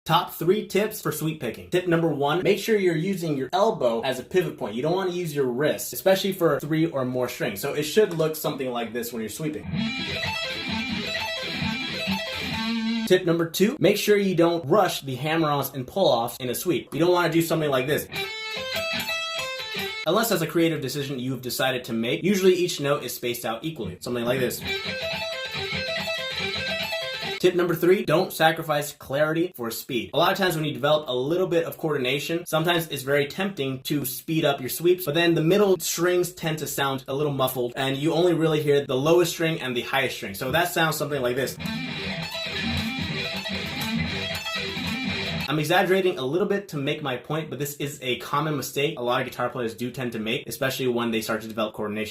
Top 3 tips for sweep picking. Tip number 1, make sure you're using your elbow as a pivot point. You don't want to use your wrist, especially for 3 or more strings. So it should look something like this when you're sweeping. Tip number 2, make sure you don't rush the hammer-ons and pull-offs in a sweep. You don't want to do something like this. Unless that's a creative decision you've decided to make, usually each note is spaced out equally. Something like this. Tip number 3, don't sacrifice clarity for speed. A lot of times when you develop a little bit of coordination, sometimes it's very tempting to speed up your sweeps, but then the middle strings tend to sound a little muffled, and you only really hear the lowest string and the highest string. So that sounds something like this. I'm exaggerating a little bit to make my point, but this is a common mistake a lot of guitar players do tend to make, especially when they start to develop coordination.